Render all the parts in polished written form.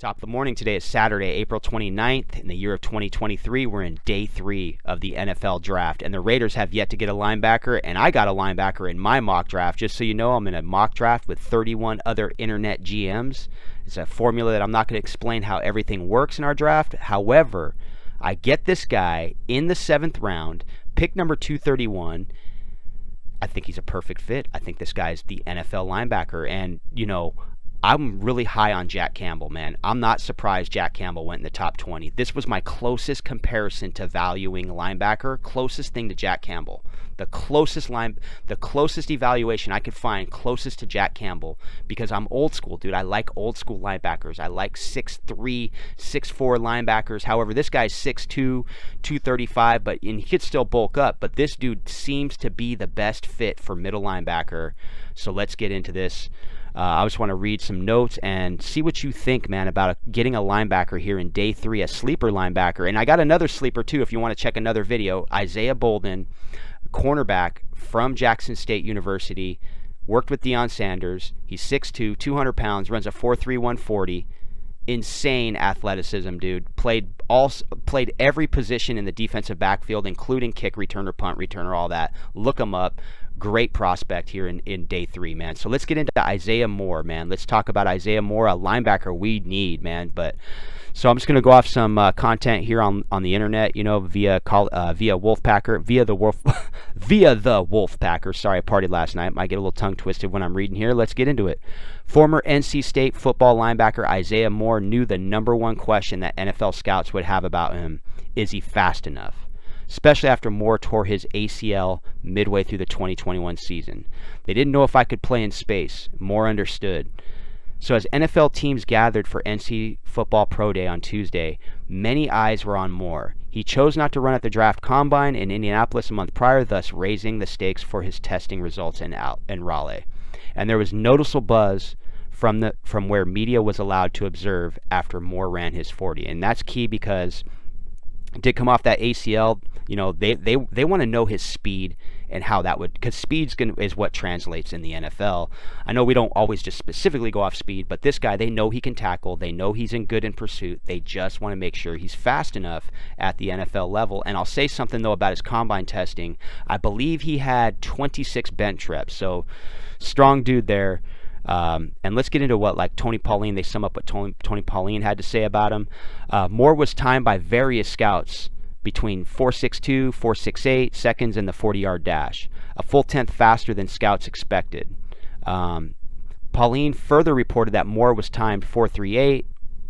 Top of the morning. Today is Saturday, April 29th. In the year of 2023, we're in day 3 of the NFL draft, and the Raiders have yet to get a linebacker, and I got a linebacker in my mock draft. Just so you know, I'm in a mock draft with 31 other internet GMs. It's a formula that I'm not going to explain how everything works in our draft. However, I get this guy in the 7th round, pick number 231. I think he's a perfect fit. I think this guy's the NFL linebacker, and, you know, I'm really high on Jack Campbell, man. I'm not surprised Jack Campbell went in the top 20. This was my closest comparison to valuing linebacker, closest thing to Jack Campbell. The closest evaluation I could find closest to Jack Campbell, because I'm old school, dude. I like old school linebackers. I like 6'3", 6'4" linebackers. However, this guy's 6'2", 235, and he could still bulk up, but this dude seems to be the best fit for middle linebacker. So let's get into this. I just want to read some notes and see what you think, man, about getting a linebacker here in day 3, a sleeper linebacker. And I got another sleeper, too, if you want to check another video. Isaiah Bolden, cornerback from Jackson State University, worked with Deion Sanders. He's 6'2", 200 pounds, runs a 4.3 140. Insane athleticism, dude. Played every position in the defensive backfield, including kick returner, punt returner, all that. Look him up. Great prospect here in day 3, man. So let's get into Isaiah Moore, man. Let's talk about Isaiah Moore, a linebacker we need, man. So I'm just going to go off some content here on the internet, you know, via the Wolfpacker. Sorry, I partied last night. Might get a little tongue twisted when I'm reading here. Let's get into it. Former NC State football linebacker Isaiah Moore knew the number one question that NFL scouts would have about him: is he fast enough? Especially after Moore tore his ACL midway through the 2021 season. They didn't know if I could play in space. Moore understood. So as NFL teams gathered for NC Football Pro Day on Tuesday, many eyes were on Moore. He chose not to run at the draft combine in Indianapolis a month prior, thus raising the stakes for his testing results in Raleigh. And there was noticeable buzz from where media was allowed to observe after Moore ran his 40. And that's key because it did come off that ACL. You know, they want to know his speed and how that would, because speed is what translates in the NFL. I know we don't always just specifically go off speed, but this guy, they know he can tackle. They know he's good in pursuit. They just want to make sure he's fast enough at the NFL level. And I'll say something, though, about his combine testing. I believe he had 26 bench reps, so strong dude there. And let's get into what, like, Tony Pauline, they sum up what Tony Pauline had to say about him. Moore was timed by various scouts between 4.62, 4.68 seconds in the 40-yard dash, a full tenth faster than scouts expected. Pauline further reported that Moore was timed 4.38,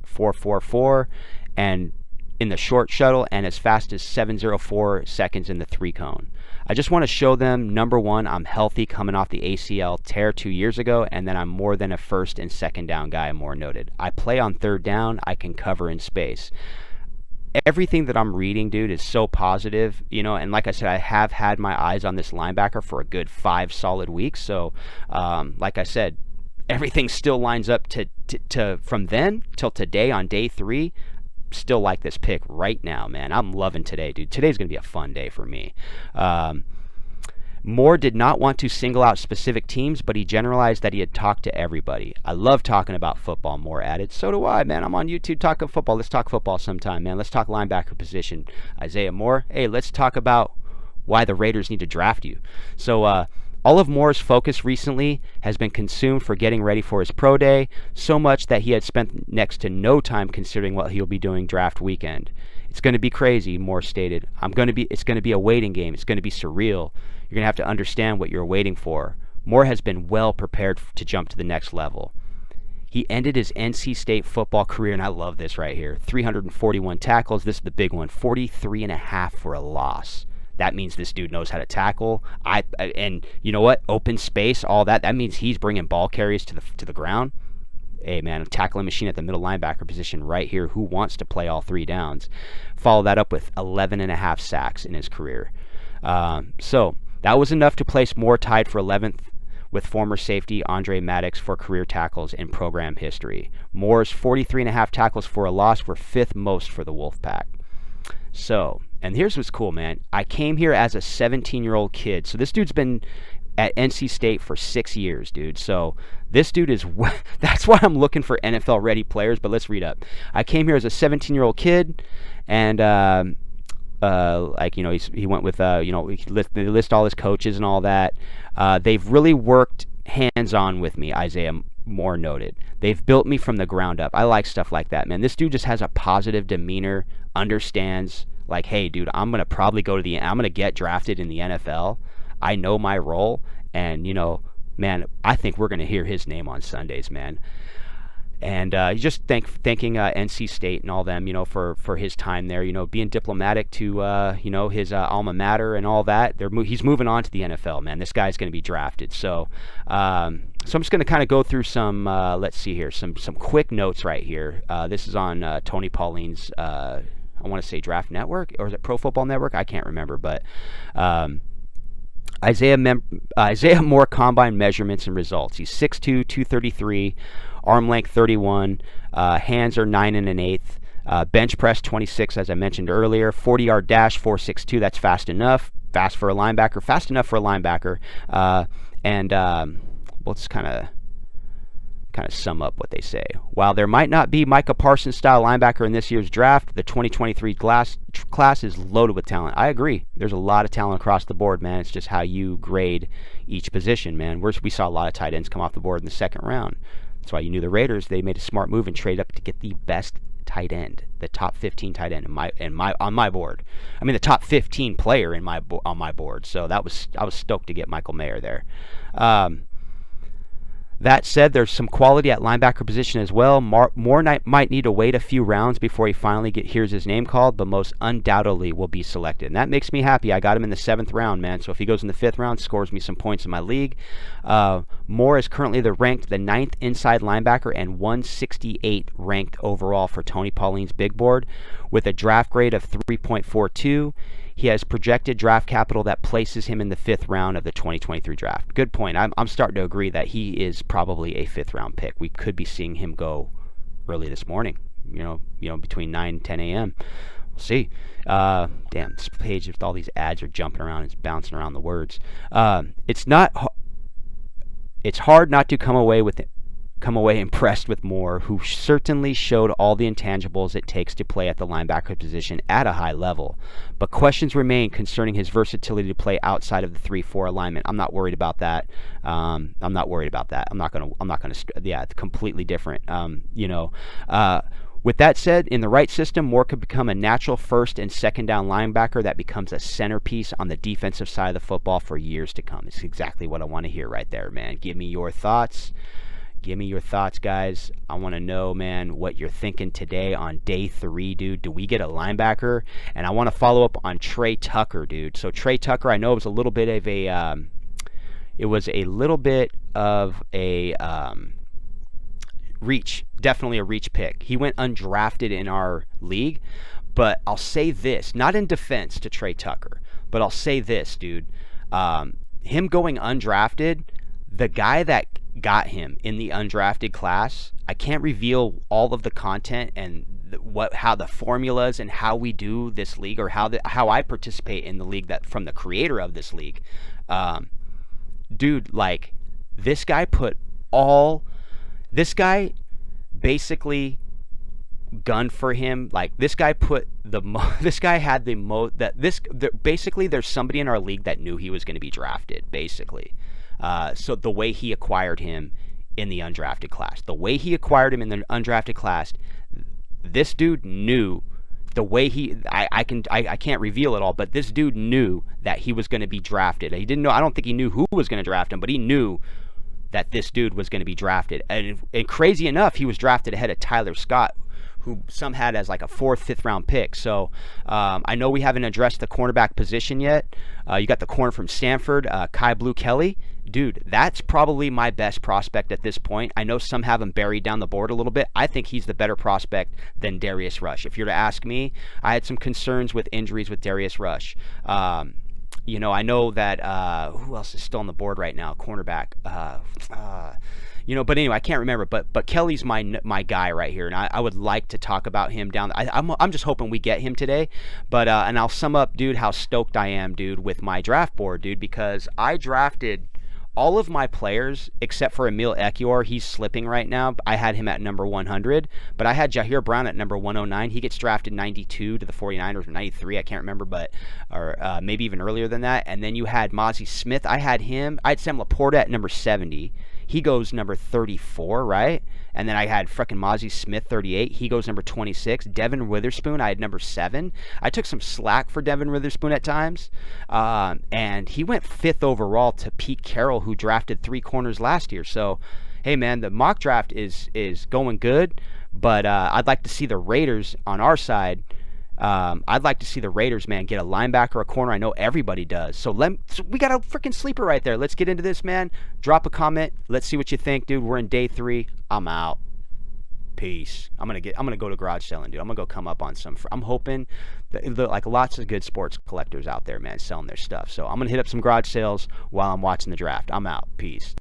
4.44, and in the short shuttle, and as fast as 7.04 seconds in the 3-cone. I just want to show them, number one, I'm healthy coming off the ACL tear 2 years ago, and then I'm more than a first and second down guy, Moore noted. I play on third down. I can cover in space. Everything that I'm reading, dude, is so positive, you know, and like I said, I have had my eyes on this linebacker for a good 5 solid weeks. So, like I said, everything still lines up to from then till today on day 3. Still like this pick right now, man. I'm loving today, dude. Today's going to be a fun day for me. Moore did not want to single out specific teams, but he generalized that he had talked to everybody. I love talking about football, Moore added. So do I, man. I'm on YouTube talking football. Let's talk football sometime, man. Let's talk linebacker position. Isaiah Moore, hey, let's talk about why the Raiders need to draft you. So all of Moore's focus recently has been consumed for getting ready for his pro day, so much that he had spent next to no time considering what he'll be doing draft weekend. It's going to be crazy, Moore stated. It's going to be a waiting game. It's going to be surreal. You're going to have to understand what you're waiting for. Moore has been well prepared to jump to the next level. He ended his NC State football career, and I love this right here, 341 tackles. This is the big one, 43.5 for a loss. That means this dude knows how to tackle. And you know what? Open space, all that. That means he's bringing ball carries to the ground. Hey, man, a tackling machine at the middle linebacker position right here. Who wants to play all 3 downs? Follow that up with 11.5 sacks in his career. So that was enough to place Moore tied for 11th with former safety Andre Maddox for career tackles in program history. Moore's 43.5 tackles for a loss were 5th most for the Wolfpack. So, and here's what's cool, man. I came here as a 17-year-old kid. So this dude's been at NC State for 6 years, dude. So this dude is that's why I'm looking for NFL ready players. But let's read up. I came here as a 17-year-old kid, and like, you know, he went with you know, they list all his coaches and all that. They've really worked hands-on with me, Isaiah Moore noted. They've built me from the ground up. I like stuff like that, man. This dude just has a positive demeanor, understands, like, hey, dude, I'm going to get drafted in the NFL. I know my role, and, you know, man, I think we're going to hear his name on Sundays, man. And just thanking NC State and all them, you know, for his time there, you know, being diplomatic to, you know, his alma mater and all that. He's moving on to the NFL, man. This guy's going to be drafted. So I'm just going to kind of go through some, let's see here, some quick notes right here. This is on Tony Pauline's, I want to say Draft Network, or is it Pro Football Network? I can't remember, but Isaiah Moore combine measurements and results. He's 6'2", 233, arm length 31, hands are 9 1/8, bench press 26, as I mentioned earlier, 40-yard dash 4.62. That's fast enough, fast enough for a linebacker. And we'll just kind of sum up what they say. While there might not be Micah Parsons style linebacker in this year's draft, the 2023 class is loaded with talent. I agree. There's a lot of talent across the board, man. It's just how you grade each position, man. We saw a lot of tight ends come off the board in the second round. That's why you knew the Raiders, they made a smart move and traded up to get the best tight end, the top 15 tight end on my board. I mean, the top 15 player on my board. So I was stoked to get Michael Mayer there. That said, there's some quality at linebacker position as well. Moore might need to wait a few rounds before he finally hears his name called, but most undoubtedly will be selected. And that makes me happy. I got him in the 7th round, man. So if he goes in the 5th round, scores me some points in my league. Moore is currently ranked the 9th inside linebacker and 168 ranked overall for Tony Pauline's big board with a draft grade of 3.42. He has projected draft capital that places him in the 5th round of the 2023 draft. Good point. I'm starting to agree that he is probably a 5th round pick. We could be seeing him go early this morning, you know, between 9 and 10 a.m. We'll see. Damn, this page with all these ads are jumping around. It's bouncing around the words. It's hard not to come away impressed with Moore, who certainly showed all the intangibles it takes to play at the linebacker position at a high level. But questions remain concerning his versatility to play outside of the 3-4 alignment. I'm not worried about that. I'm not gonna. Yeah, it's completely different. With that said, in the right system, Moore could become a natural first and second down linebacker that becomes a centerpiece on the defensive side of the football for years to come. It's exactly what I want to hear right there, man. Give me your thoughts. Give me your thoughts, guys. I want to know, man, what you're thinking today on day 3, dude. Do we get a linebacker? And I want to follow up on Trey Tucker, dude. So Trey Tucker, I know it was a little bit of a reach, definitely a reach pick. He went undrafted in our league, but I'll say this, not in defense to Trey Tucker, but I'll say this, dude. Him going undrafted, the guy that got him in the undrafted class, I can't reveal all of the content and how the formulas and how we do this league, or how I participate in the league, that from the creator of this league. Dude, like, this guy basically gunned for him. Like, this guy basically there's somebody in our league that knew he was going to be drafted, basically. So the way he acquired him in the undrafted class, this dude knew the way I can't reveal it all, but this dude knew that he was going to be drafted. He didn't know, I don't think he knew who was going to draft him, but he knew that this dude was going to be drafted. And crazy enough, he was drafted ahead of Tyler Scott, who some had as like a 4th, 5th round pick. So I know we haven't addressed the cornerback position yet. You got the corner from Stanford, Kai Blue Kelly. Dude, that's probably my best prospect at this point. I know some have him buried down the board a little bit. I think he's the better prospect than Darius Rush. If you're to ask me, I had some concerns with injuries with Darius Rush. I know that who else is still on the board right now? Cornerback. But anyway, I can't remember. But Kelly's my guy right here, and I would like to talk about him down. I'm just hoping we get him today. But and I'll sum up, dude, how stoked I am, dude, with my draft board, dude, because I drafted all of my players, except for Emil Ekiyor, he's slipping right now. I had him at number 100, but I had Jair Brown at number 109. He gets drafted 92 to the 49ers or 93, I can't remember, or maybe even earlier than that. And then you had Mozzie Smith. I had Sam Laporta at number 70. He goes number 34, right? And then I had frickin' Mozzie Smith, 38. He goes number 26. Devin Witherspoon, I had number 7. I took some slack for Devin Witherspoon at times. And he went 5th overall to Pete Carroll, who drafted 3 corners last year. So, hey, man, the mock draft is going good. But I'd like to see the Raiders on our side. I'd like to see the Raiders, man, get a linebacker, a corner. I know everybody does. So we got a freaking sleeper right there. Let's get into this, man. Drop a comment. Let's see what you think, dude. We're in day 3. I'm out. Peace. I'm gonna go to garage selling, dude. I'm gonna go come up on some. I'm hoping that like lots of good sports collectors out there, man, selling their stuff. So I'm gonna hit up some garage sales while I'm watching the draft. I'm out. Peace.